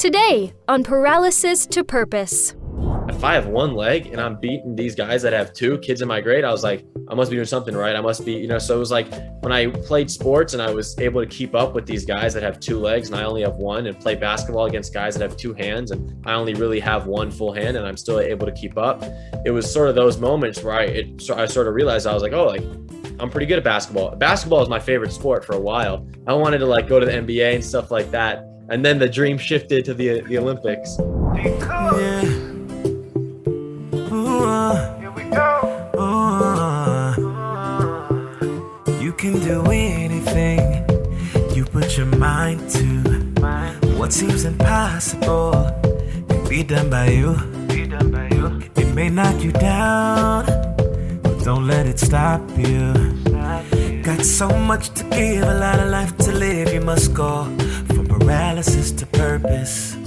Today on Paralysis to Purpose. If I have one leg and I'm beating these guys that have two kids in my grade, I was like, I must be doing something right. I must be, so it was like when I played sports and I was able to keep up with these guys that have two legs and I only have one, and play basketball against guys that have two hands and I only really have one full hand and I'm still able to keep up. It was sort of those moments where I sort of realized I was like, I'm pretty good at basketball. Basketball is my favorite sport for a while. I wanted to go to the NBA and stuff like that. And then the dream shifted to the Olympics. Yeah. Here we go. You can do anything you put your mind to. What seems impossible can be done by you. It may knock you down, but don't let it stop you. Got so much to give, a lot of life to live. You must go from paralysis to purpose.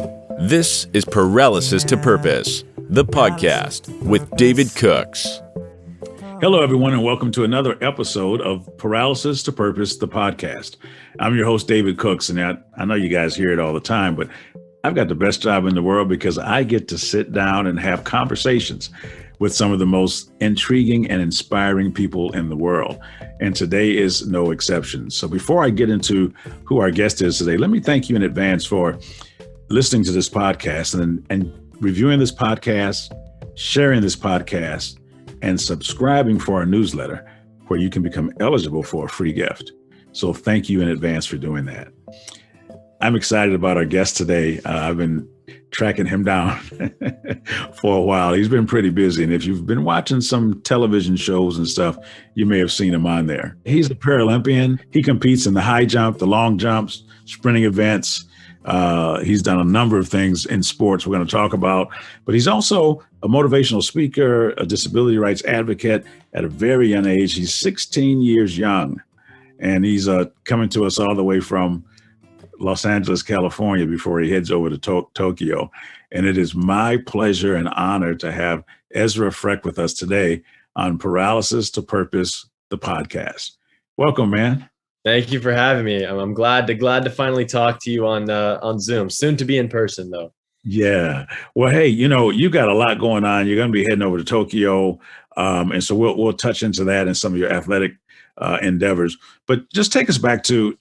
This is Paralysis to Purpose, the podcast with David Cooks. Hello, everyone, and welcome to another episode of Paralysis to Purpose, the podcast. I'm your host, David Cooks, and I know you guys hear it all the time, but I've got the best job in the world because I get to sit down and have conversations with some of the most intriguing and inspiring people in the world. And today is no exception. So before I get into who our guest is today, let me thank you in advance for listening to this podcast and reviewing this podcast, sharing this podcast, and subscribing for our newsletter where you can become eligible for a free gift. So thank you in advance for doing that. I'm excited about our guest today. I've been tracking him down for a while. He's been pretty busy. And if you've been watching some television shows and stuff, you may have seen him on there. He's a Paralympian. He competes in the high jump, the long jumps, sprinting events. He's done a number of things in sports we're going to talk about, but he's also a motivational speaker, a disability rights advocate at a very young age. He's 16 years young, and he's coming to us all the way from Los Angeles, California, before he heads over to Tokyo. And it is my pleasure and honor to have Ezra FRECH with us today on Paralysis to Purpose, the podcast. Welcome, man. Thank you for having me. I'm glad to finally talk to you on Zoom. Soon to be in person, though. Yeah. Well, hey, you got a lot going on. You're going to be heading over to Tokyo, and so we'll touch into that and some of your athletic endeavors. But just take us back to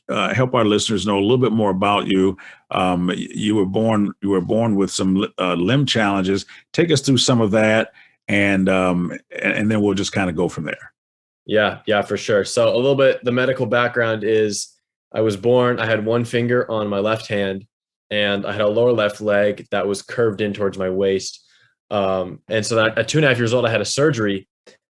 help our listeners know a little bit more about you. You were born with some limb challenges. Take us through some of that, and then we'll just kind of go from there. Yeah, for sure. So a little bit, the medical background is I was born, I had one finger on my left hand, and I had a lower left leg that was curved in towards my waist. And so at 2.5 years old, I had a surgery,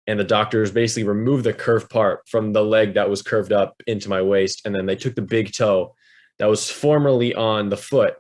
and the doctors basically removed the curved part from the leg that was curved up into my waist. And then they took the big toe that was formerly on the foot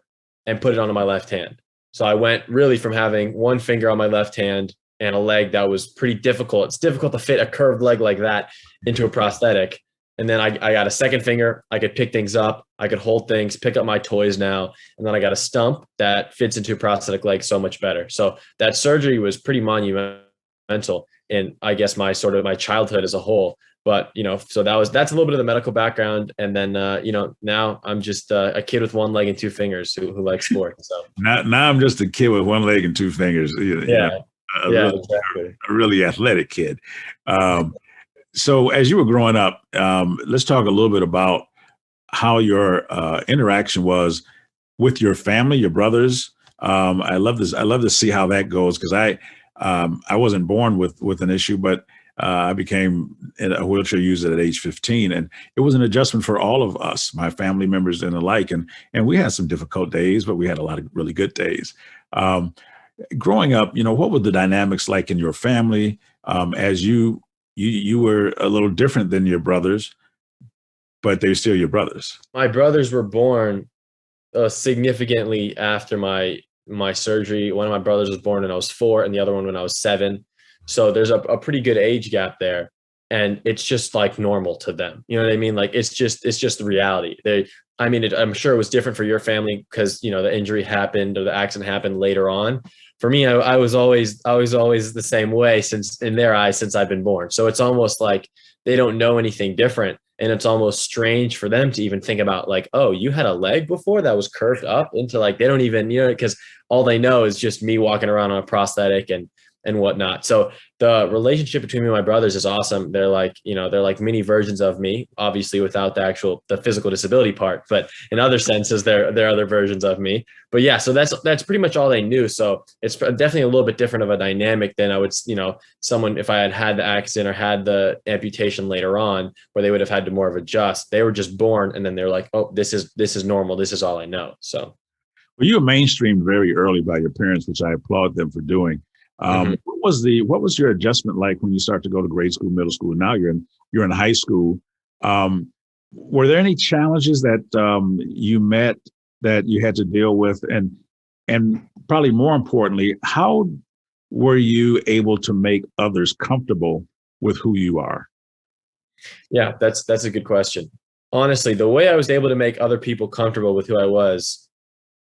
and put it onto my left hand. So I went really from having one finger on my left hand and a leg that was pretty difficult. It's difficult to fit a curved leg like that into a prosthetic. And then I got a second finger. I could pick things up. I could hold things, pick up my toys now. And then I got a stump that fits into a prosthetic leg so much better. So that surgery was pretty monumental in, I guess, my childhood as a whole. But, so that's a little bit of the medical background. And then, now I'm just a kid with one leg and two fingers who likes sports. So now I'm just a kid with one leg and two fingers. Exactly. A really athletic kid. So as you were growing up, let's talk a little bit about how your interaction was with your family, your brothers. I love this. I love to see how that goes because I wasn't born with an issue, but I became a wheelchair user at age 15, and it was an adjustment for all of us, my family members and the like. And we had some difficult days, but we had a lot of really good days. Growing up, what were the dynamics like in your family as you were a little different than your brothers, but they're still your brothers? My brothers were born significantly after my surgery. One of my brothers was born when I was 4 and the other one when I was 7. So there's a pretty good age gap there. And it's just like normal to them. You know what I mean? Like, it's just the reality. I'm sure it was different for your family because, the injury happened or the accident happened later on. For me, I was always the same way in their eyes since I've been born. So it's almost like they don't know anything different. And it's almost strange for them to even think about like, oh, you had a leg before that was curved up into like, they don't even, because all they know is just me walking around on a prosthetic and whatnot. So the relationship between me and my brothers is awesome. They're like, they're like mini versions of me, obviously without the physical disability part, but in other senses, they're other versions of me. But yeah, so that's pretty much all they knew. So it's definitely a little bit different of a dynamic than I would, someone, if I had the accident or had the amputation later on, where they would have had to more of adjust. They were just born and then they're like, oh, this is normal. This is all I know. So. Well, you were mainstreamed very early by your parents, which I applaud them for doing. What was your adjustment like when you start to go to grade school, middle school? Now you're in high school. Were there any challenges that you met that you had to deal with, and probably more importantly, how were you able to make others comfortable with who you are? Yeah, that's a good question. Honestly, the way I was able to make other people comfortable with who I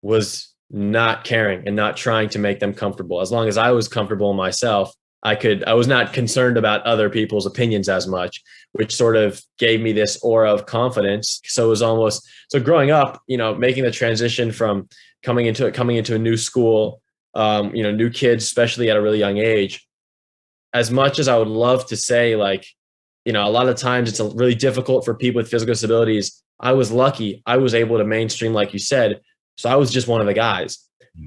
was not caring and not trying to make them comfortable. As long as I was comfortable myself, I was not concerned about other people's opinions as much, which sort of gave me this aura of confidence. So it was growing up, making the transition from coming into a new school, new kids, especially at a really young age. As much as I would love to say, like, a lot of times it's really difficult for people with physical disabilities. I was lucky. I was able to mainstream, like you said. So I was just one of the guys.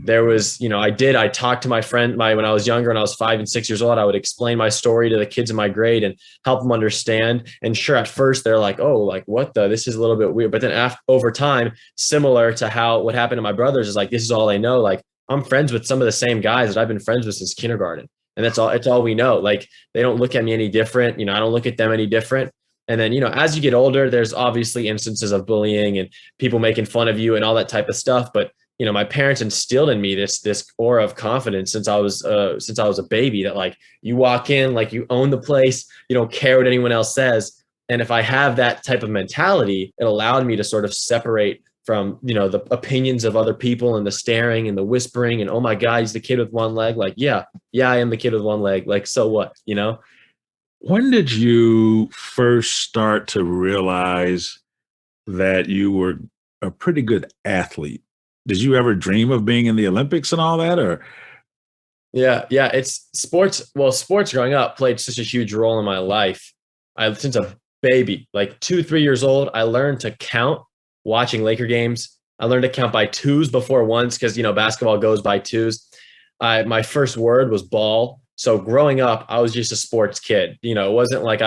There was, I talked to my friend, when I was younger and I was 5 and 6 years old, I would explain my story to the kids in my grade and help them understand. And sure, at first they're like, oh, like this is a little bit weird. But then over time, similar to what happened to my brothers, is like, this is all I know. Like, I'm friends with some of the same guys that I've been friends with since kindergarten. And it's all we know. Like, they don't look at me any different. I don't look at them any different. And then, as you get older, there's obviously instances of bullying and people making fun of you and all that type of stuff. But, my parents instilled in me this aura of confidence since I was a baby, that like, you walk in, like, you own the place, you don't care what anyone else says. And if I have that type of mentality, it allowed me to sort of separate from, the opinions of other people and the staring and the whispering and, oh my God, he's the kid with one leg. Like, yeah, I am the kid with one leg. Like, so what, When did you first start to realize that you were a pretty good athlete? Did you ever dream of being in the Olympics and all that, or? Yeah, it's sports. Well, sports growing up played such a huge role in my life. Since a baby, like 2-3 years old, I learned to count watching Laker games. I learned to count by twos before ones, because, basketball goes by twos. My first word was ball. So growing up, I was just a sports kid. It wasn't like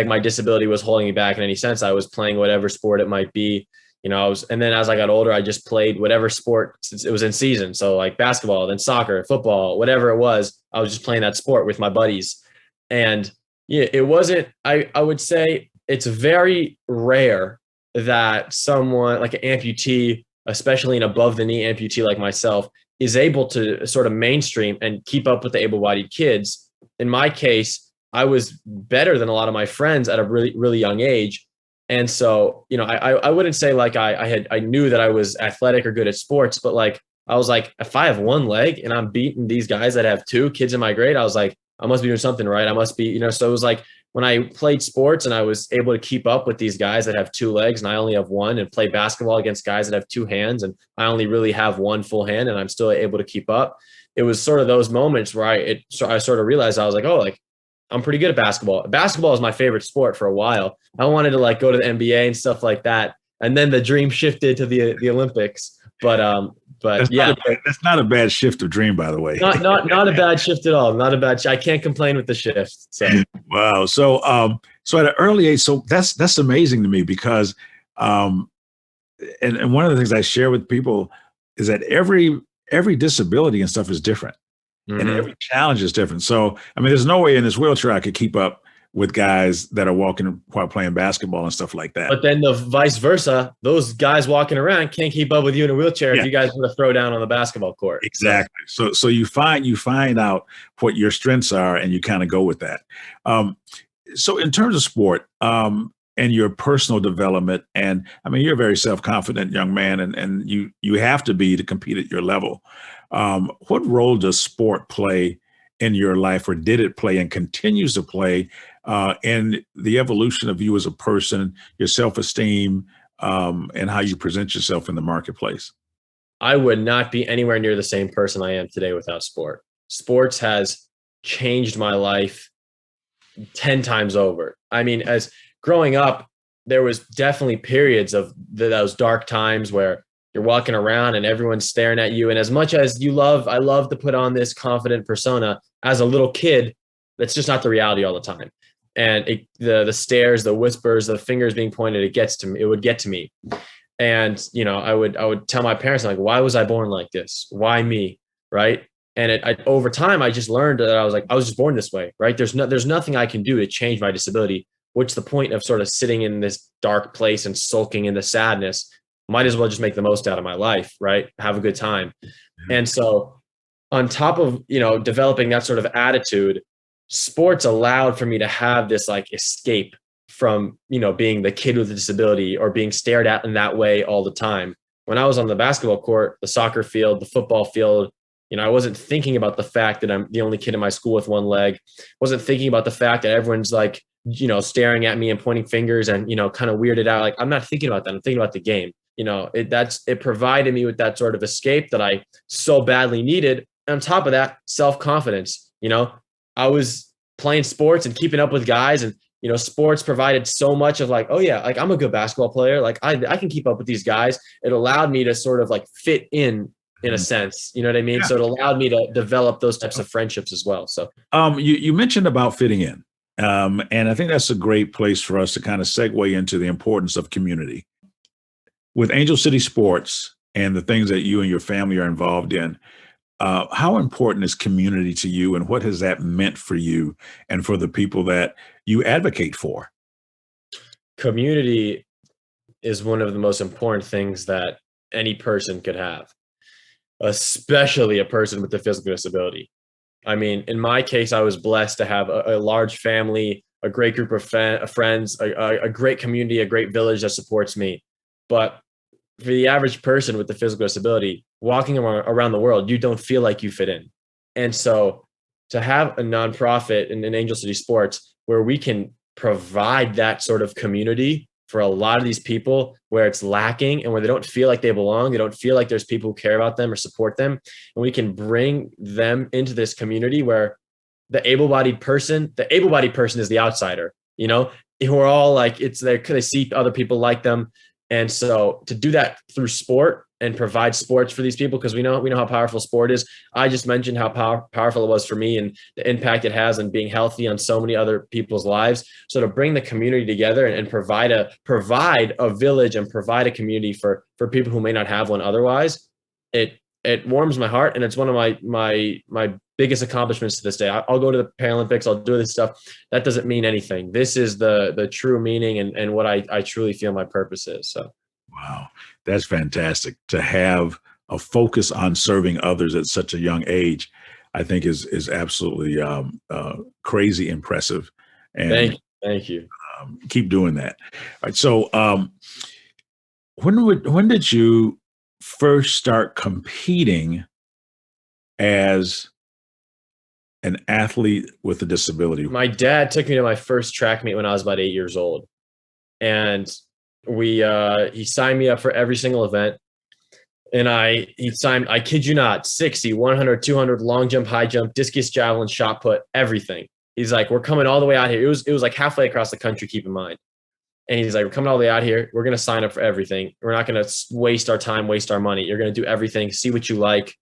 my disability was holding me back in any sense. I was playing whatever sport it might be. And then as I got older, I just played whatever sport since it was in season. So like basketball, then soccer, football, whatever it was, I was just playing that sport with my buddies. And yeah, it wasn't, I would say it's very rare that someone like an amputee, especially an above the knee amputee like myself, is able to sort of mainstream and keep up with the able-bodied kids. In my case, I was better than a lot of my friends at a really, really young age. And so, I wouldn't say like I knew that I was athletic or good at sports, but like, I was like, if I have one leg and I'm beating these guys that have two, kids in my grade, I was like, I must be doing something right. I must be, so it was like when I played sports and I was able to keep up with these guys that have two legs and I only have one, and play basketball against guys that have two hands and I only really have one full hand and I'm still able to keep up. It was sort of those moments where I sort of realized I was like, oh, like, I'm pretty good at basketball. Basketball is my favorite sport for a while. I wanted to like go to the NBA and stuff like that. And then the dream shifted to the Olympics. But that's not a bad shift of dream, by the way. Not a bad shift at all. Not a bad. I can't complain with the shift. So. Wow. So at an early age, so that's amazing to me, because and one of the things I share with people is that every disability and stuff is different. Mm-hmm. And every challenge is different. So, I mean, there's no way in this wheelchair I could keep up with guys that are walking while playing basketball and stuff like that. But then the vice versa, those guys walking around can't keep up with you in a wheelchair if you guys want to throw down on the basketball court. Exactly. So you find out what your strengths are and you kind of go with that. So in terms of sport and your personal development, and I mean, you're a very self-confident young man, and you have to be to compete at your level. What role does sport play in your life, or did it play and continues to play in the evolution of you as a person, your self-esteem, and how you present yourself in the marketplace? I would not be anywhere near the same person I am today without sport. Sports has changed my life 10 times over. I mean, as growing up, there was definitely periods of those dark times where you're walking around and everyone's staring at you. And as much as I love to put on this confident persona as a little kid, that's just not the reality all the time. And the stares, the whispers, the fingers being pointed, it would get to me. And, I would tell my parents, like, why was I born like this? Why me? Right. And over time, I just learned that I was just born this way. Right. There's nothing I can do to change my disability. What's the point of sort of sitting in this dark place and sulking in the sadness? Might as well just make the most out of my life. Right. Have a good time. And so on top of, developing that sort of attitude, sports allowed for me to have this like escape from, being the kid with a disability or being stared at in that way all the time. When I was on the basketball court, the soccer field, the football field, I wasn't thinking about the fact that I'm the only kid in my school with one leg. Wasn't thinking about the fact that everyone's like, staring at me and pointing fingers and, kind of weirded out. Like, I'm not thinking about that. I'm thinking about the game. It provided me with that sort of escape that I so badly needed. And on top of that, self-confidence. I was playing sports and keeping up with guys, and sports provided so much of like, oh yeah, like I'm a good basketball player. Like I can keep up with these guys. It allowed me to sort of like fit in a sense, you know what I mean? Yeah. So it allowed me to develop those types of friendships as well. So you mentioned about fitting in. And I think that's a great place for us to kind of segue into the importance of community. With Angel City Sports and the things that you and your family are involved in, how important is community to you, and what has that meant for you and for the people that you advocate for? Community is one of the most important things that any person could have, especially a person with a physical disability. I mean, in my case, I was blessed to have a large family, a great group of friends, a great community, a great village that supports me. But for the average person with a physical disability, walking around the world, you don't feel like you fit in. And so to have a nonprofit in Angel City Sports where we can provide that sort of community for a lot of these people where it's lacking and where they don't feel like they belong, they don't feel like there's people who care about them or support them, and we can bring them into this community where the able-bodied person is the outsider, who are all like, they see other people like them. And so to do that through sport and provide sports for these people, because we know how powerful sport is. I just mentioned how powerful it was for me and the impact it has on being healthy on so many other people's lives. So to bring the community together and provide a village and provide a community for people who may not have one otherwise, it warms my heart. And it's one of my biggest accomplishments to this day. I'll go to the Paralympics, I'll do this stuff. That doesn't mean anything. This is the true meaning and what I truly feel my purpose is. So. Wow. That's fantastic to have a focus on serving others at such a young age. I think is absolutely crazy impressive. And thank you. Keep doing that. All right. So when did you first start competing as an athlete with a disability? My dad took me to my first track meet when I was about 8 years old. And he signed me up for every single event. And I kid you not, 60, 100, 200, long jump, high jump, discus, javelin, shot put, everything. He's like, we're coming all the way out here. It was like halfway across the country, keep in mind. And he's like, we're coming all the way out here. We're going to sign up for everything. We're not going to waste our time, waste our money. You're going to do everything, see what you like.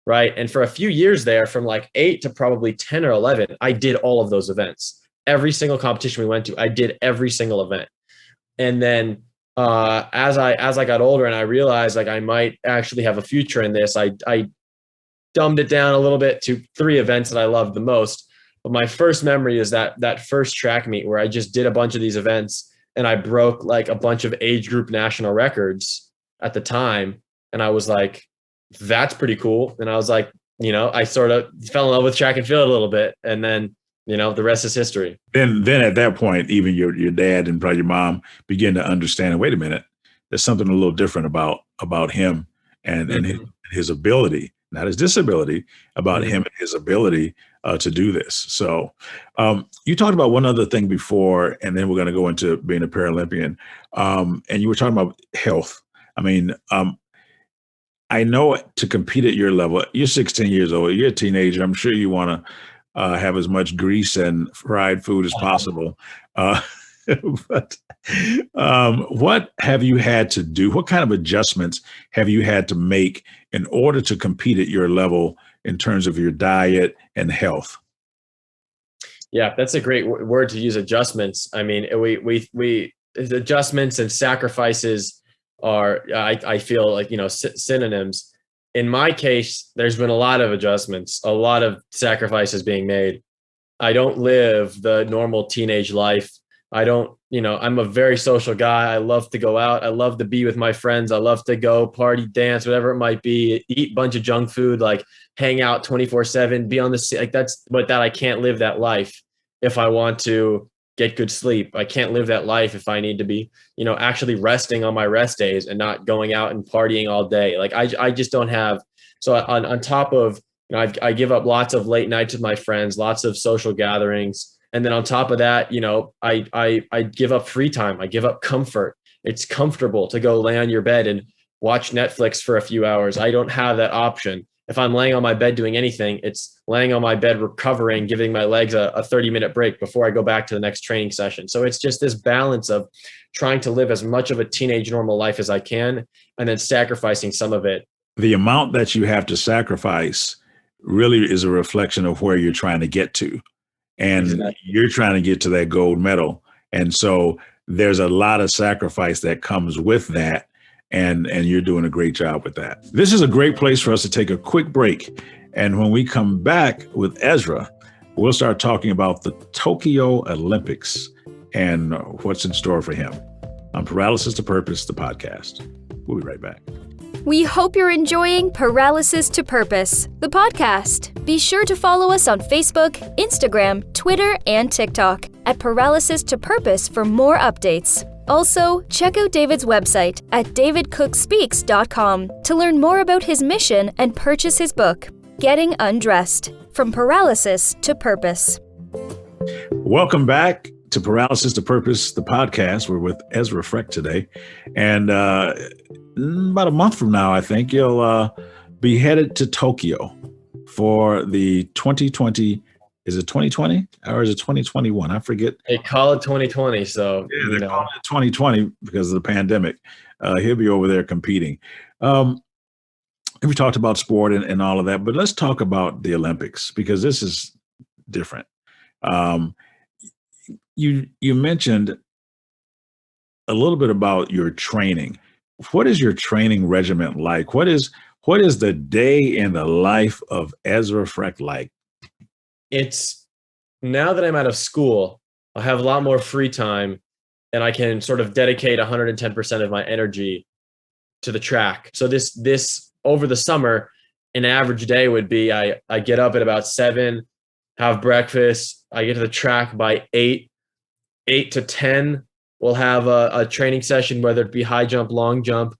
Right. And for a few years there, from like 8 to probably 10 or 11, I did all of those events. Every single competition we went to, I did every single event. And then as I got older and I realized like I might actually have a future in this, I dumbed it down a little bit to 3 events that I loved the most. But my first memory is that first track meet where I just did a bunch of these events and I broke like a bunch of age group national records at the time. And I was like, that's pretty cool. And I was like, I sort of fell in love with track and field a little bit. And then, the rest is history. Then at that point, even your dad and probably your mom begin to understand, wait a minute, there's something a little different about him and his ability not his disability, about him and his ability to do this. So you talked about one other thing before, and then we're going to go into being a Paralympian. And you were talking about health. I mean, I know to compete at your level, you're 16 years old, you're a teenager. I'm sure you want to have as much grease and fried food as possible. But what have you had to do? What kind of adjustments have you had to make in order to compete at your level in terms of your diet and health? Yeah, that's a great word to use, adjustments. I mean, we adjustments and sacrifices are, I feel like, synonyms. In my case, there's been a lot of adjustments, a lot of sacrifices being made. I don't live the normal teenage life. I don't, I'm a very social guy. I love to go out. I love to be with my friends. I love to go party, dance, whatever it might be, eat a bunch of junk food, like hang out 24/7, be on the like but I can't live that life if I want to get good sleep. I can't live that life if I need to be, actually resting on my rest days and not going out and partying all day. Like I just don't have. So on top of, I give up lots of late nights with my friends, lots of social gatherings. And then on top of that, I give up free time. I give up comfort. It's comfortable to go lay on your bed and watch Netflix for a few hours. I don't have that option. If I'm laying on my bed doing anything, it's laying on my bed, recovering, giving my legs a 30-minute break before I go back to the next training session. So it's just this balance of trying to live as much of a teenage normal life as I can, and then sacrificing some of it. The amount that you have to sacrifice really is a reflection of where you're trying to get to. And exactly. You're trying to get to that gold medal. And so there's a lot of sacrifice that comes with that. And you're doing a great job with that. This is a great place for us to take a quick break. And when we come back with Ezra, we'll start talking about the Tokyo Olympics and what's in store for him. On Paralysis to Purpose, the podcast. We'll be right back. We hope you're enjoying Paralysis to Purpose, the podcast. Be sure to follow us on Facebook, Instagram, Twitter, and TikTok at Paralysis to Purpose for more updates. Also, check out David's website at davidcookspeaks.com to learn more about his mission and purchase his book, Getting Undressed, From Paralysis to Purpose. Welcome back to Paralysis to Purpose, the podcast. We're with Ezra FRECH today. And about a month from now, I think, you'll be headed to Tokyo for the 2020. Is it 2020 or is it 2021? I forget. They call it 2020. So yeah, they're calling it 2020 because of the pandemic. He'll be over there competing. We talked about sport and all of that, but let's talk about the Olympics because this is different. You mentioned a little bit about your training. What is your training regimen like? What is the day in the life of Ezra FRECH like? It's now that I'm out of school, I have a lot more free time and I can sort of dedicate 110% of my energy to the track. So this over the summer, an average day would be, I get up at about 7, have breakfast. I get to the track by 8 to 10. We'll have a training session, whether it be high jump, long jump.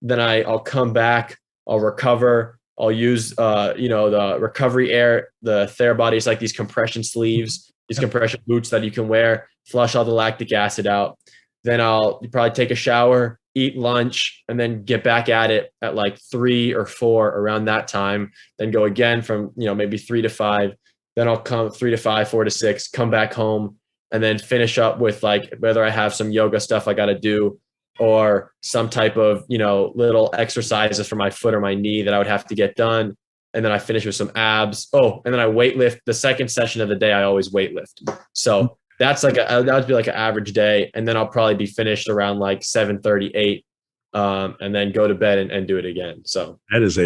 Then I'll come back, I'll recover. I'll use, the recovery air, the Therabodies, like these compression sleeves, these compression boots that you can wear, flush all the lactic acid out. Then I'll probably take a shower, eat lunch, and then get back at it at like 3 or 4 around that time. Then go again from, maybe 3 to 5. Then I'll come 3 to 5, 4 to 6, come back home, and then finish up with like whether I have some yoga stuff I got to do or some type of, little exercises for my foot or my knee that I would have to get done. And then I finish with some abs. Oh, and then I weightlift. The second session of the day, I always weightlift. So that's that would be like an average day. And then I'll probably be finished around like 7:30, 8, and then go to bed and do it again. So that is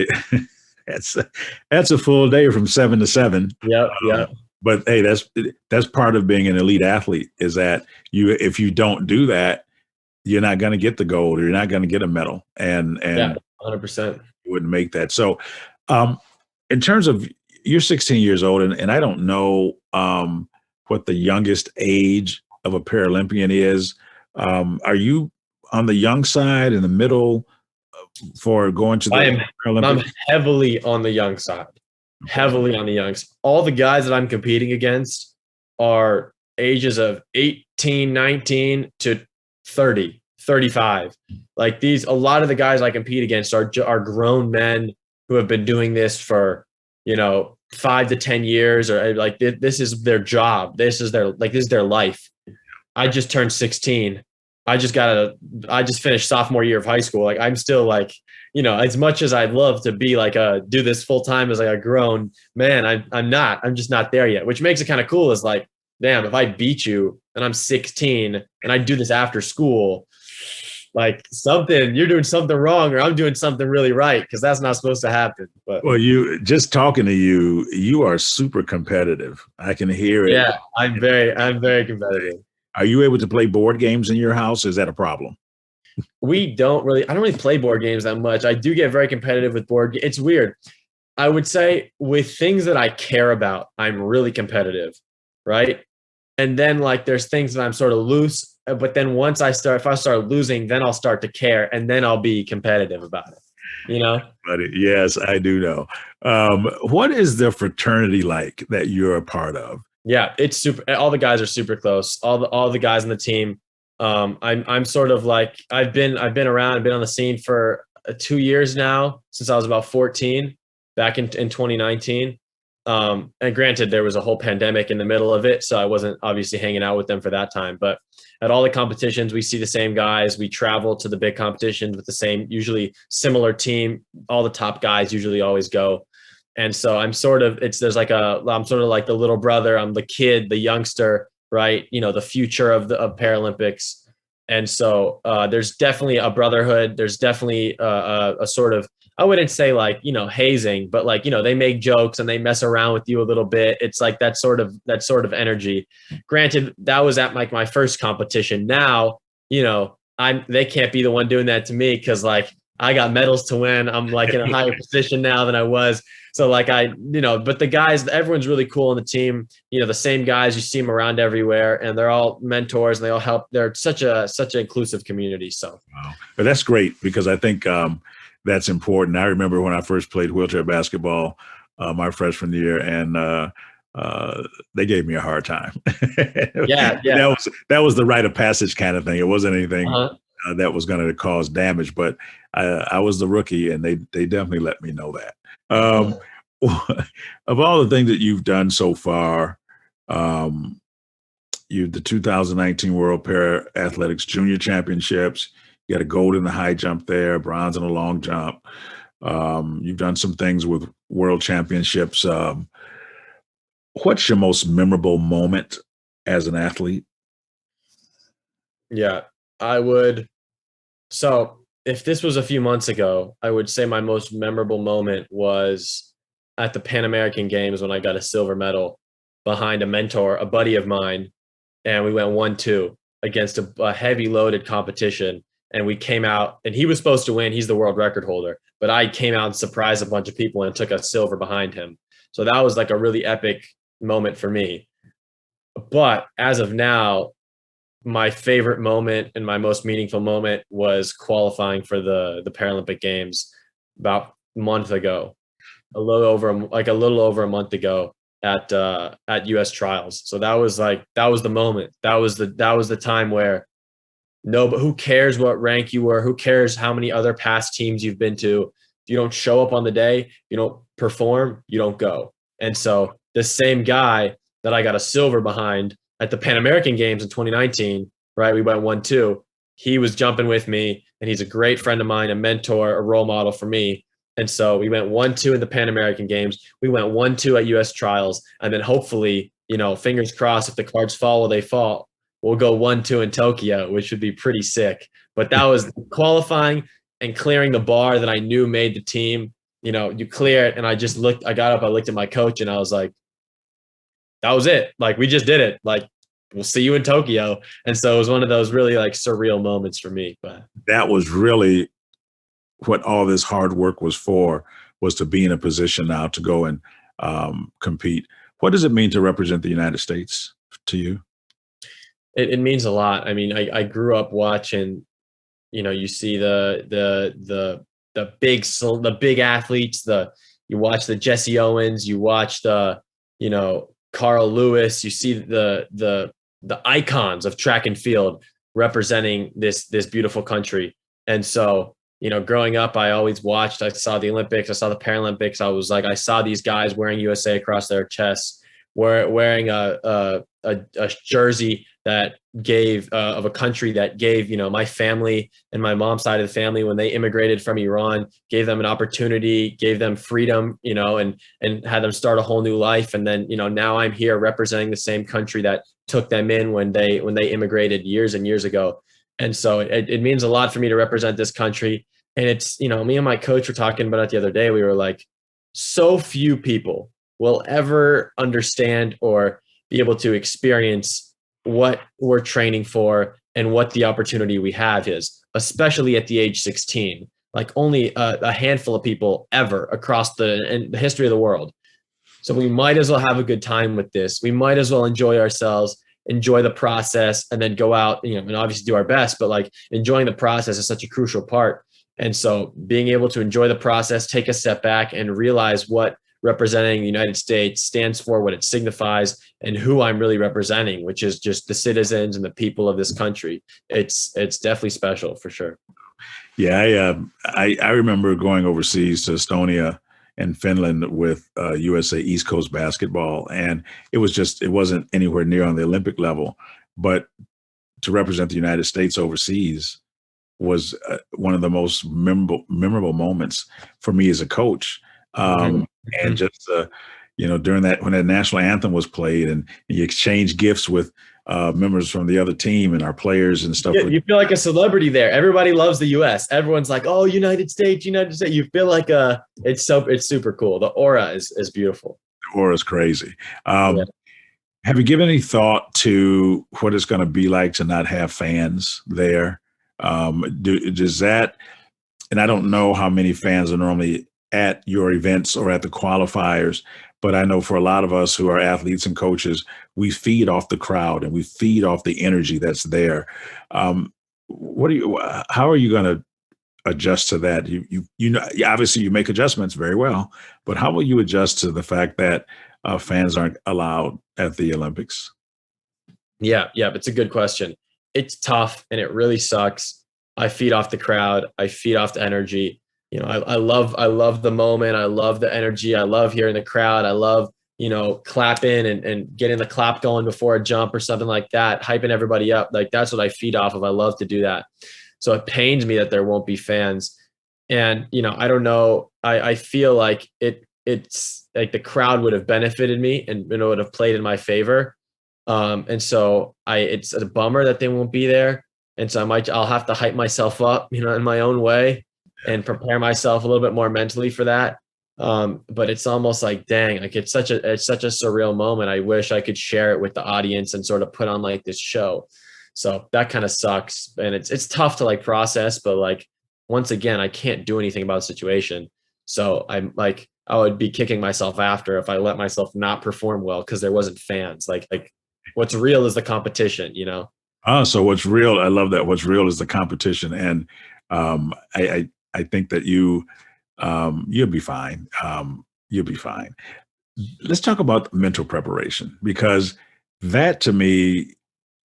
that's a full day from 7 to 7. Yep. But hey, that's part of being an elite athlete is that if you don't do that, you're not going to get the gold or you're not going to get a medal. And yeah, 100%. You wouldn't make that. So in terms of you're 16 years old and I don't know what the youngest age of a Paralympian is. Are you on the young side, in the middle? for going to the I'm Paralympics? heavily on the young side. Heavily on the youngs. All the guys that I'm competing against are ages of 18, 19 to 30, 35. Like a lot of the guys I compete against are grown men who have been doing this for, 5 to 10 years, or like this is their job. This is their life. I just turned 16. I just finished sophomore year of high school. Like I'm still like, as much as I'd love to be like do this full time as like a grown man, I'm just not there yet, which makes it kind of cool. Is like, damn, if I beat you and I'm 16 and I do this after school, like you're doing something wrong or I'm doing something really right, because that's not supposed to happen. But well, just talking to you are super competitive. I can hear it. Yeah, I'm very competitive. Are you able to play board games in your house? Is that a problem? I don't really play board games that much. I do get very competitive with board games. It's weird. I would say with things that I care about, I'm really competitive, right? And then like there's things that I'm sort of loose, but then if I start losing, then I'll start to care, and then I'll be competitive about it, But yes, I do know. What is the fraternity like that you're a part of? Yeah, it's super. All the guys are super close. All the guys on the team. I'm sort of like I've been around. I've been on the scene for 2 years now, since I was about 14, back in 2019. And granted, there was a whole pandemic in the middle of it, so I wasn't obviously hanging out with them for that time. But at all the competitions, we see the same guys. We travel to the big competitions with the same, usually similar team. All the top guys usually always go. And so I'm sort of like the little brother. I'm the kid, the youngster, right? The future of Paralympics. And so there's definitely a brotherhood. There's definitely a sort of, I wouldn't say like, hazing, but like, they make jokes and they mess around with you a little bit. It's like that sort of energy. Granted, that was at like my first competition. Now, they can't be the one doing that to me, because like I got medals to win. I'm like in a higher position now than I was. So like but the guys, everyone's really cool on the team. The same guys, you see them around everywhere, and they're all mentors and they all help. They're such an inclusive community. So, wow. But that's great, because I think that's important. I remember when I first played wheelchair basketball my freshman year, and they gave me a hard time. Yeah. That was the rite of passage kind of thing. It wasn't anything that was going to cause damage, but I was the rookie, and they definitely let me know that. Of all the things that you've done so far, the 2019 World Para Athletics Junior Championships, you got a gold in the high jump there, bronze in the long jump. You've done some things with world championships. What's your most memorable moment as an athlete? Yeah, I would. So if this was a few months ago, I would say my most memorable moment was at the Pan American Games, when I got a silver medal behind a mentor, a buddy of mine, and we went 1-2 against a heavy loaded competition. And we came out, and he was supposed to win. He's the world record holder, but I came out and surprised a bunch of people and took a silver behind him. So that was like a really epic moment for me. But as of now, my favorite moment and my most meaningful moment was qualifying for the Paralympic Games about a month ago, a little over a month ago at US trials. So that was the moment. That was the time where but who cares what rank you were? Who cares how many other past teams you've been to? If you don't show up on the day, you don't perform, you don't go. And so the same guy that I got a silver behind at the Pan American Games in 2019, right? We went 1-2. He was jumping with me, and he's a great friend of mine, a mentor, a role model for me. And so we went 1-2 in the Pan American Games. We went 1-2 at US trials. And then hopefully, fingers crossed, if the cards fall, they fall. We'll go 1-2 in Tokyo, which would be pretty sick. But that was qualifying and clearing the bar that I knew made the team. You clear it, and I got up, I looked at my coach, and I was like, that was it. Like, we just did it. Like, we'll see you in Tokyo. And so it was one of those really like surreal moments for me. But that was really what all this hard work was for, was to be in a position now to go and compete. What does it mean to represent the United States to you? It means a lot. I mean, I grew up watching, you see the the big athletes, you watch the Jesse Owens, you watch the, Carl Lewis, you see the icons of track and field representing this beautiful country. And so, growing up, I always watched, I saw the Olympics, I saw the Paralympics. I was like, I saw these guys wearing USA across their chests, wearing a jersey that gave of a country that gave, my family and my mom's side of the family, when they immigrated from Iran, gave them an opportunity, gave them freedom, and had them start a whole new life. And then, now I'm here representing the same country that took them in when they immigrated years and years ago. And so it means a lot for me to represent this country. And it's, me and my coach were talking about it the other day. We were like, so few people will ever understand or be able to experience what we're training for and what the opportunity we have is, especially at the age 16. Like only a handful of people ever across the history of the world. So we might as well have a good time with this. We might as well enjoy ourselves, enjoy the process, and then go out, and obviously do our best, but like enjoying the process is such a crucial part. And so being able to enjoy the process, take a step back and realize what representing the United States stands for, what it signifies, and who I'm really representing, which is just the citizens and the people of this country. It's definitely special for sure. Yeah, I remember going overseas to Estonia and Finland with USA East Coast basketball, and it wasn't anywhere near on the Olympic level, but to represent the United States overseas was one of the most memorable moments for me as a coach. And just, during that, when that national anthem was played and you exchange gifts with members from the other team and our players and stuff. You feel like a celebrity there. Everybody loves the US. Everyone's like, oh, United States. You feel like it's super cool. The aura is beautiful. The aura is crazy. Have you given any thought to what it's going to be like to not have fans there? Does that, and I don't know how many fans are normally at your events or at the qualifiers, but I know for a lot of us who are athletes and coaches, we feed off the crowd and we feed off the energy that's there. How are you going to adjust to that? Obviously you make adjustments very well, but how will you adjust to the fact that fans aren't allowed at the Olympics? Yeah, it's a good question. It's tough and it really sucks. I feed off the crowd. I feed off the energy. I love the moment. I love the energy. I love hearing the crowd. I love, clapping and getting the clap going before a jump or something like that, hyping everybody up. Like that's what I feed off of. I love to do that. So it pains me that there won't be fans. And, I don't know. I feel like it's like the crowd would have benefited me and it would have played in my favor. And so it's a bummer that they won't be there. And so I'll have to hype myself up, in my own way and prepare myself a little bit more mentally for that. But it's almost like, dang, like it's such a surreal moment. I wish I could share it with the audience and sort of put on like this show. So that kind of sucks. And it's tough to like process, but like, once again, I can't do anything about the situation. So I'm like, I would be kicking myself after if I let myself not perform well because there wasn't fans. Like what's real is the competition, So what's real, I love that. What's real is the competition. And I think that you'll be fine. You'll be fine. Let's talk about mental preparation, because that to me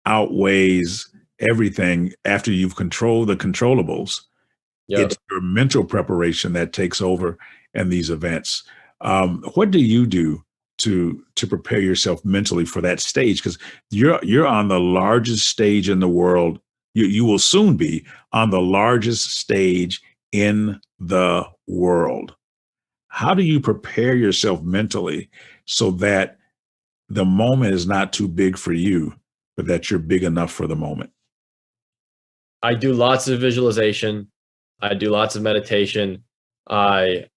outweighs everything. After you've controlled the controllables, it's your mental preparation that takes over in these events. What do you do to prepare yourself mentally for that stage? Because you're on the largest stage in the world. You will soon be on the largest stage in the world. How do you prepare yourself mentally so that the moment is not too big for you, but that you're big enough for the moment? I do lots of visualization. I do lots of meditation. I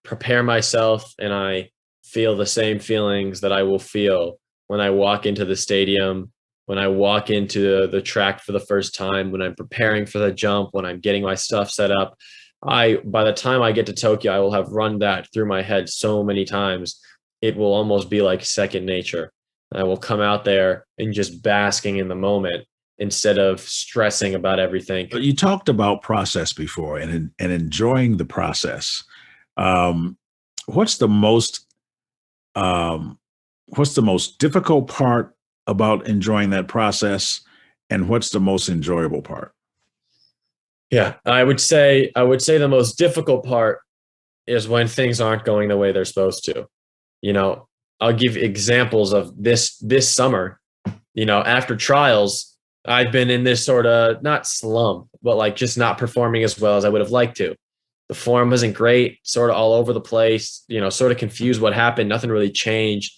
prepare myself and I feel the same feelings that I will feel when I walk into the stadium, when I walk into the track for the first time, when I'm preparing for the jump, when I'm getting my stuff set up. By the time I get to Tokyo, I will have run that through my head so many times. It will almost be like second nature. I will come out there and just basking in the moment. instead of stressing about everything. But you talked about process before and enjoying the process. What's the most difficult part about enjoying that process, and what's the most enjoyable part? Yeah, I would say the most difficult part is when things aren't going the way they're supposed to. You know, I'll give examples of this summer. You know, after trials, I've been in this sort of not slump, but like just not performing as well as I would have liked to. The form wasn't great, sort of all over the place, you know, sort of confused what happened. Nothing really changed.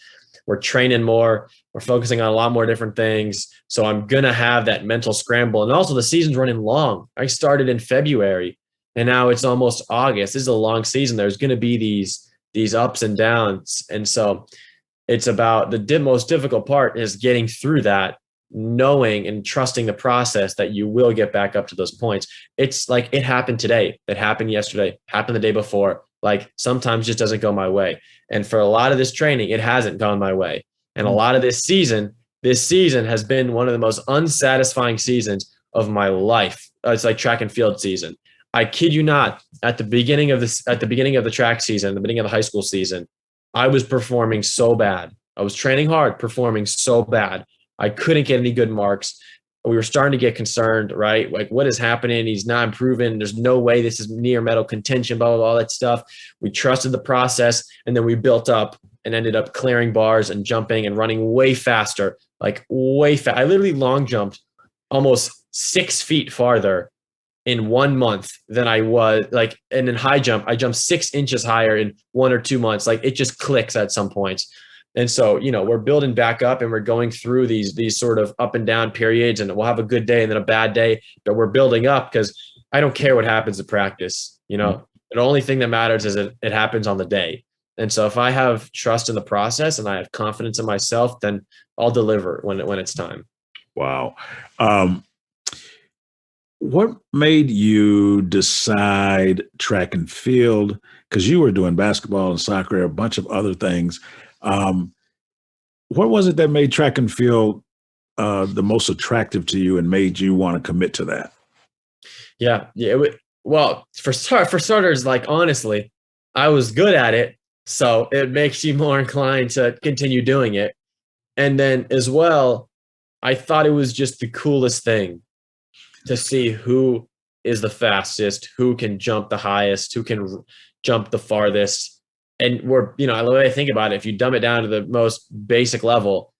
We're training more. We're focusing on a lot more different things. So I'm going to have that mental scramble. And also the season's running long. I started in February and now it's almost August. This is a long season. There's going to be these ups and downs. And so it's about the most difficult part is getting through that, knowing and trusting the process that you will get back up to those points. It's like it happened today, that happened yesterday, happened the day before. Like sometimes just doesn't go my way. And for a lot of this training, it hasn't gone my way. And a lot of this season has been one of the most unsatisfying seasons of my life. It's like track and field season. I kid you not, at the beginning of the track season, the beginning of the high school season, I was performing so bad. I was training hard, performing so bad. I couldn't get any good marks. We were starting to get concerned, right? Like, what is happening? He's not improving. There's no way this is near medal contention, blah, blah, blah, all that stuff. We trusted the process, and then we built up and ended up clearing bars and jumping and running way faster, like way fast. I literally long jumped almost 6 feet farther in 1 month than I was like, and in high jump, I jumped 6 inches higher in 1 or 2 months. Like it just clicks at some points. And so, you know, we're building back up and we're going through these sort of up and down periods, and we'll have a good day and then a bad day, but we're building up because I don't care what happens at practice. You know, the only thing that matters is it happens on the day. And so if I have trust in the process and I have confidence in myself, then I'll deliver when it's time. Wow. What made you decide track and field? Because you were doing basketball and soccer, a bunch of other things. What was it that made track and field the most attractive to you and made you want to commit to that? Yeah. Well, for starters, like honestly, I was good at it, so it makes you more inclined to continue doing it. And then as well, I thought it was just the coolest thing to see who is the fastest, who can jump the highest, who can jump the farthest. And we're, you know, the way I think about it, if you dumb it down to the most basic level,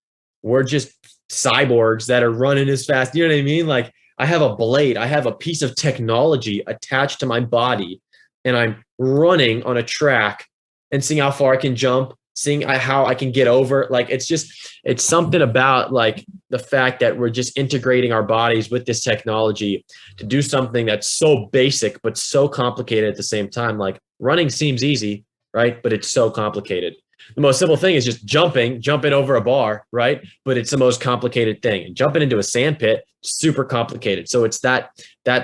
we're just cyborgs that are running as fast. You know what I mean? Like I have a blade, I have a piece of technology attached to my body, and I'm running on a track and seeing how far I can jump, seeing how I can get over. Like it's something about like the fact that we're just integrating our bodies with this technology to do something that's so basic, but so complicated at the same time. Like running seems easy, right? But it's so complicated. The most simple thing is just jumping over a bar, right? But it's the most complicated thing. And jumping into a sand pit, super complicated. So it's that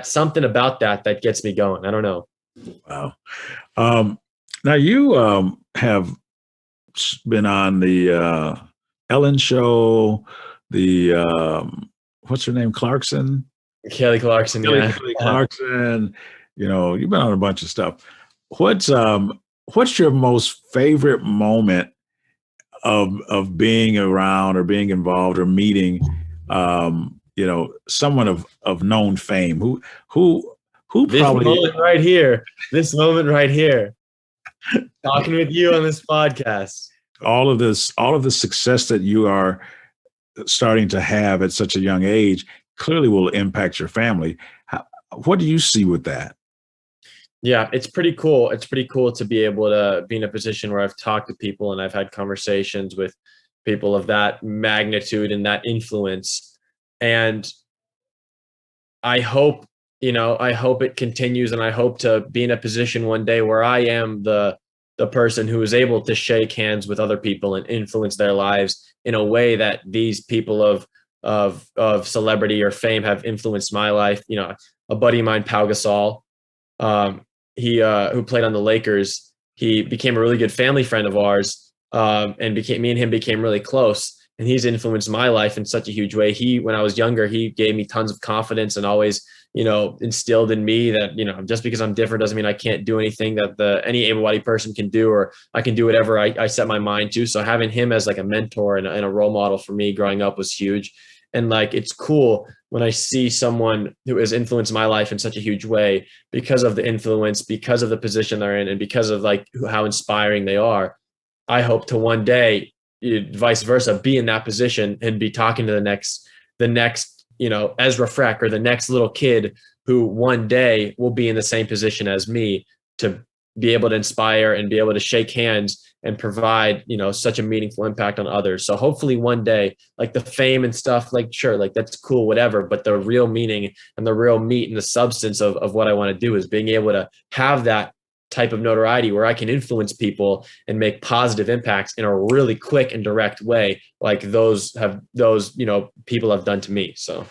something about that gets me going. I don't know. Wow. Now you have been on the Ellen show, the what's her name, Clarkson? Kelly Clarkson. Kelly Clarkson. You know, you've been on a bunch of stuff. What's your most favorite moment of being around or being involved or meeting, you know, someone of known fame? Who this probably this moment right here, talking with you on this podcast. All of the success that you are starting to have at such a young age clearly will impact your family. What do you see with that? Yeah, it's pretty cool. It's pretty cool to be able to be in a position where I've talked to people and I've had conversations with people of that magnitude and that influence. And I hope it continues, and I hope to be in a position one day where I am the person who is able to shake hands with other people and influence their lives in a way that these people of celebrity or fame have influenced my life. You know, a buddy of mine, Pau Gasol, who played on the Lakers, he became a really good family friend of ours, and me and him became really close. and he's influenced my life in such a huge way. When I was younger, he gave me tons of confidence and always, instilled in me that, just because I'm different doesn't mean I can't do anything that any able-bodied person can do, or I can do whatever I set my mind to. So having him as like a mentor and a role model for me growing up was huge. And like, it's cool when I see someone who has influenced my life in such a huge way because of the influence, because of the position they're in, and because of like how inspiring they are. I hope to one day, vice versa, be in that position and be talking to the next, Ezra FRECH, or the next little kid who one day will be in the same position as me, to be able to inspire and be able to shake hands and provide, such a meaningful impact on others. So hopefully one day, like the fame and stuff, like, sure, like that's cool, whatever. But the real meaning and the real meat and the substance of what I want to do is being able to have that type of notoriety where I can influence people and make positive impacts in a really quick and direct way, like those people have done to me. So,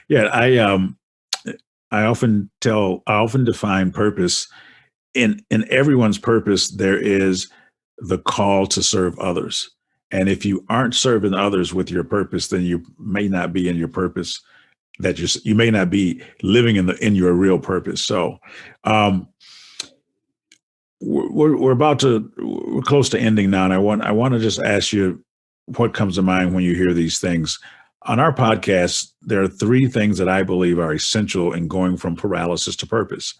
yeah, I often define purpose. In everyone's purpose, there is the call to serve others. And if you aren't serving others with your purpose, then you may not be in your purpose, that you may not be living in your real purpose. So we're close to ending now. And I want to just ask you what comes to mind when you hear these things. On our podcast, there are 3 things that I believe are essential in going from paralysis to purpose.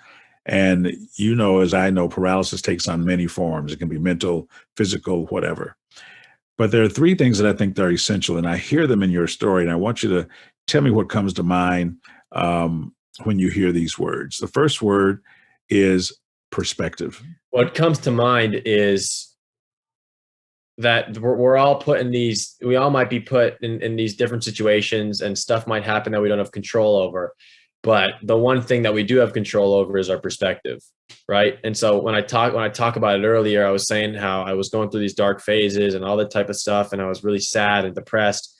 And as I know, paralysis takes on many forms. It can be mental, physical, whatever. But there are 3 things that I think are essential, and I hear them in your story. And I want you to tell me what comes to mind when you hear these words. The first word is perspective. What comes to mind is that we're all put in these, we all might be put in these different situations, and stuff might happen that we don't have control over. But the one thing that we do have control over is our perspective, right? And so when I talk about it earlier, I was saying how I was going through these dark phases and all that type of stuff, and I was really sad and depressed.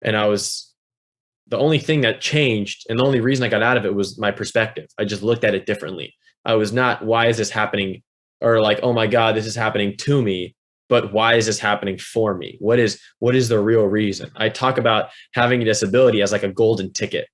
And the only thing that changed, and the only reason I got out of it, was my perspective. I just looked at it differently. I was not, why is this happening? Or like, oh my God, this is happening to me. But why is this happening for me? What is the real reason? I talk about having a disability as like a golden ticket,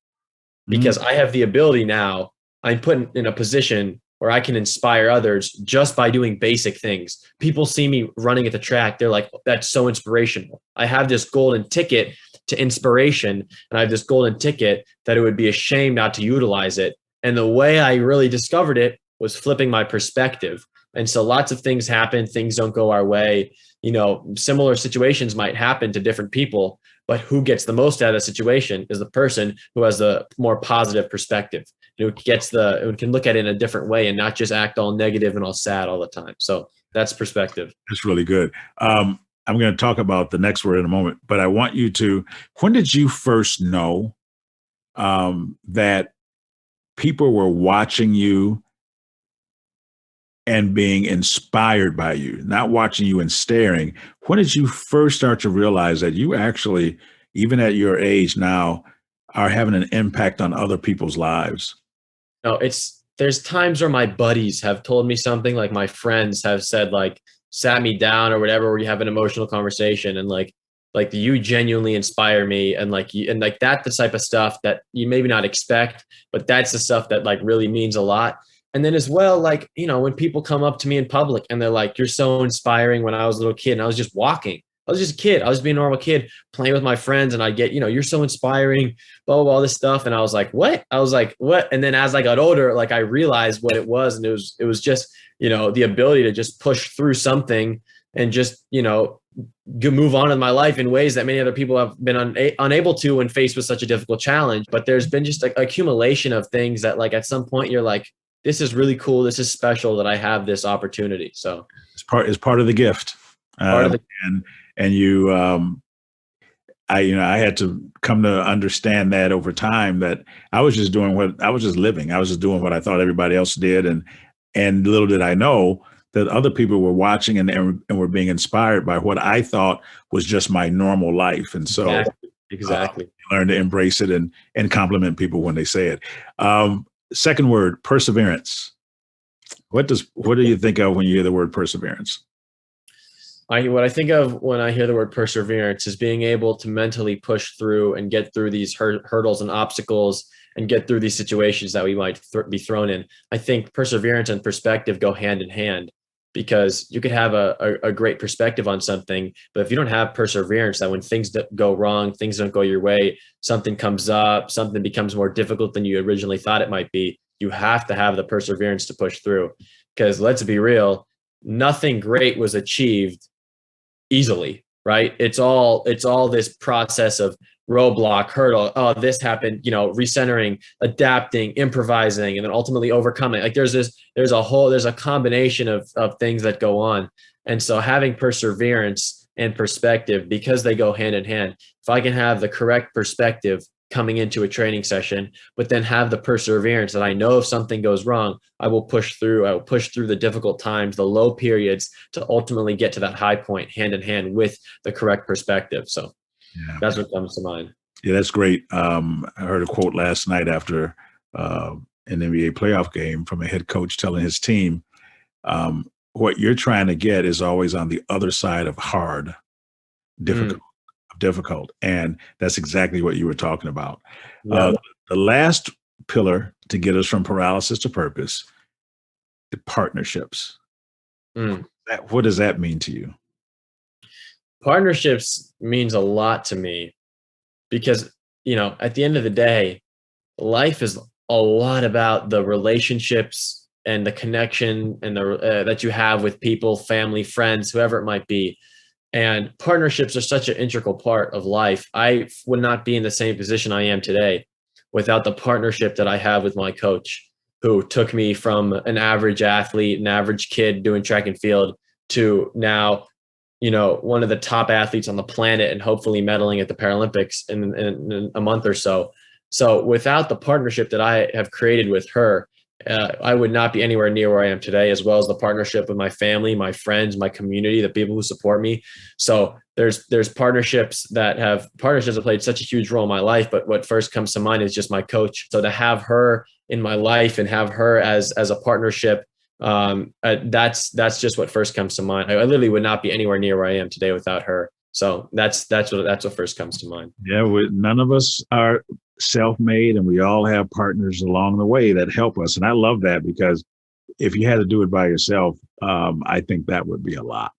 because I have the ability now. I'm put in a position where I can inspire others just by doing basic things. People see me running at the track. They're like, that's so inspirational. I have this golden ticket to inspiration, and I have this golden ticket that it would be a shame not to utilize it. And the way I really discovered it was flipping my perspective. And so lots of things happen. Things don't go our way. Similar situations might happen to different people, but who gets the most out of the situation is the person who has the more positive perspective, who can look at it in a different way and not just act all negative and all sad all the time. So that's perspective. That's really good. I'm going to talk about the next word in a moment, but I want you to, when did you first know that people were watching you and being inspired by you, not watching you and staring? When did you first start to realize that you actually, even at your age now, are having an impact on other people's lives? No, there's times where my buddies have told me something, like my friends have said, like, sat me down or whatever, where you have an emotional conversation, and like you genuinely inspire me, and that's the type of stuff that you maybe not expect, but that's the stuff that like really means a lot. And then as well, like, when people come up to me in public and they're like, you're so inspiring. When I was a little kid and I was just walking, I was just a kid. I was being a normal kid playing with my friends, and I get, you're so inspiring, blah, blah, blah, all this stuff. And I was like, what? And then as I got older, like I realized what it was. And it was just, the ability to just push through something and just, move on in my life in ways that many other people have been unable to when faced with such a difficult challenge. But there's been just an accumulation of things that, like, at some point you're like, this is really cool. This is special that I have this opportunity. So it's part of the gift. And you, I had to come to understand that over time, that I was just living. I was just doing what I thought everybody else did. And little did I know that other people were watching and were being inspired by what I thought was just my normal life. And so exactly. Learn to embrace it and compliment people when they say it. Second word, perseverance. What do you think of when you hear the word perseverance? What I think of when I hear the word perseverance is being able to mentally push through and get through these hurdles and obstacles and get through these situations that we might be thrown in. I think perseverance and perspective go hand in hand, because you could have a great perspective on something, but if you don't have perseverance, that when things go wrong, things don't go your way, something comes up, something becomes more difficult than you originally thought it might be, you have to have the perseverance to push through. Because let's be real, nothing great was achieved easily, right? It's all this process of roadblock, hurdle. Oh, this happened, recentering, adapting, improvising, and then ultimately overcoming. Like there's a combination of things that go on. And so having perseverance and perspective, because they go hand in hand, if I can have the correct perspective coming into a training session, but then have the perseverance that I know if something goes wrong, I will push through the difficult times, the low periods, to ultimately get to that high point hand in hand with the correct perspective. So that's what comes to mind. Yeah, that's great. I heard a quote last night after an NBA playoff game from a head coach telling his team, what you're trying to get is always on the other side of hard, difficult. And that's exactly what you were talking about. The last pillar to get us from paralysis to purpose, the partnerships. What does that mean to you? Partnerships means a lot to me because, at the end of the day, life is a lot about the relationships and the connection and that you have with people, family, friends, whoever it might be. And partnerships are such an integral part of life. I would not be in the same position I am today without the partnership that I have with my coach, who took me from an average athlete, an average kid doing track and field, to now, one of the top athletes on the planet and hopefully medaling at the Paralympics in a month or so. So without the partnership that I have created with her, I would not be anywhere near where I am today, as well as the partnership with my family, my friends, my community, the people who support me. So there's partnerships that have played such a huge role in my life. But what first comes to mind is just my coach. So to have her in my life and have her as a partnership, that's just what first comes to mind. I literally would not be anywhere near where I am today without her. So that's what first comes to mind. Yeah, none of us are self-made, and we all have partners along the way that help us. And I love that, because if you had to do it by yourself, I think that would be a lot.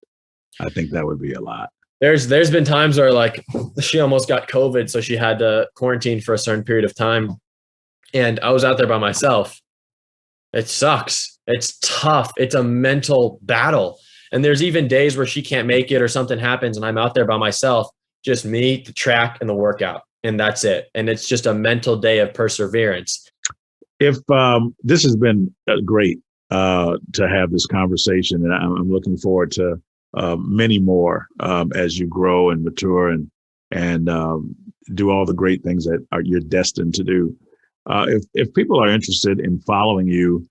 There's been times where she almost got COVID, so she had to quarantine for a certain period of time, and I was out there by myself. It sucks. It's tough. It's a mental battle. And there's even days where she can't make it or something happens and I'm out there by myself, just me, the track, and the workout. And that's it. And it's just a mental day of perseverance. If this has been great to have this conversation, and I'm looking forward to many more as you grow and mature and do all the great things that you're destined to do. If people are interested in following you,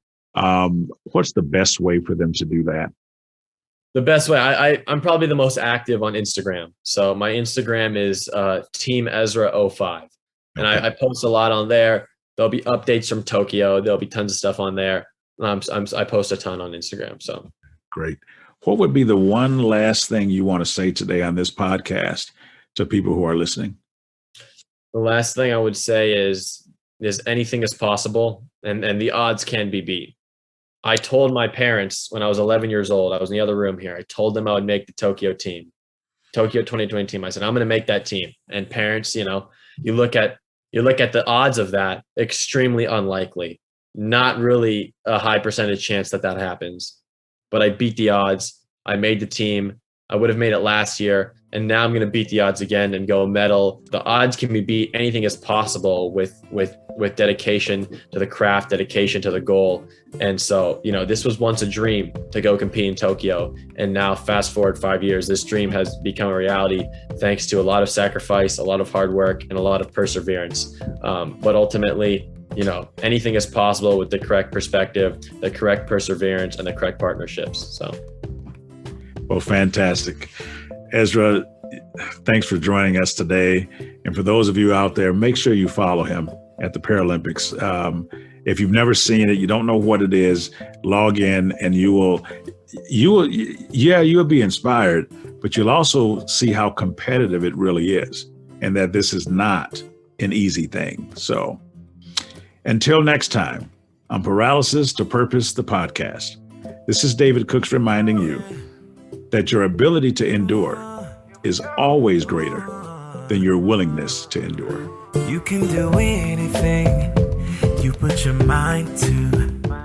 what's the best way for them to do that? The best way, I'm probably the most active on Instagram. So my Instagram is Team Ezra05. And I post a lot on there. There'll be updates from Tokyo. There'll be tons of stuff on there. I post a ton on Instagram. So great. What would be the one last thing you want to say today on this podcast to people who are listening? The last thing I would say is anything is possible, and the odds can be beat. I told my parents when I was 11 years old, I was in the other room here. I told them I would make the Tokyo 2020 team. I said, I'm going to make that team. And parents, you look at the odds of that, extremely unlikely, not really a high percentage chance that happens. But I beat the odds. I made the team. I would have made it last year. And now I'm going to beat the odds again and go medal. The odds can be beat. Anything is possible with dedication to the craft, dedication to the goal. And so, this was once a dream to go compete in Tokyo. And now fast forward 5 years, this dream has become a reality thanks to a lot of sacrifice, a lot of hard work, and a lot of perseverance. But ultimately, anything is possible with the correct perspective, the correct perseverance, and the correct partnerships. So. Well, fantastic. Ezra, thanks for joining us today. And for those of you out there, make sure you follow him at the Paralympics. If you've never seen it, you don't know what it is, log in and you will you'll be inspired, but you'll also see how competitive it really is, and that this is not an easy thing. So until next time, on Paralysis to Purpose, the podcast, this is David Cooks reminding you that your ability to endure is always greater than your willingness to endure. You can do anything you put your mind to.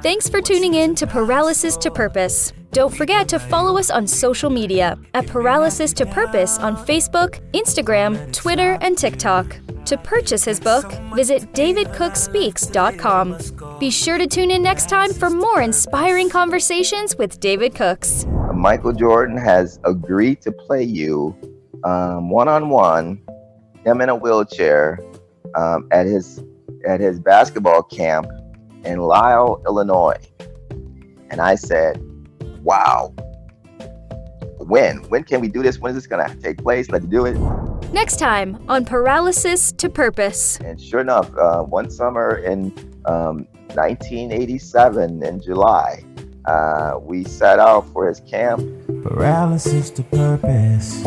Thanks for tuning in to Paralysis to Purpose. Don't forget to follow us on social media at Paralysis to Purpose on Facebook, Instagram, Twitter, and TikTok. To purchase his book, visit davidcookspeaks.com. Be sure to tune in next time for more inspiring conversations with David Cooks. Michael Jordan has agreed to play you one-on-one, him in a wheelchair, at his basketball camp in Lisle, Illinois. And I said, wow. When can we do this? When is this going to take place? Let's do it. Next time on Paralysis to Purpose. And sure enough, one summer in 1987 in July, we set out for his camp. Paralysis to purpose.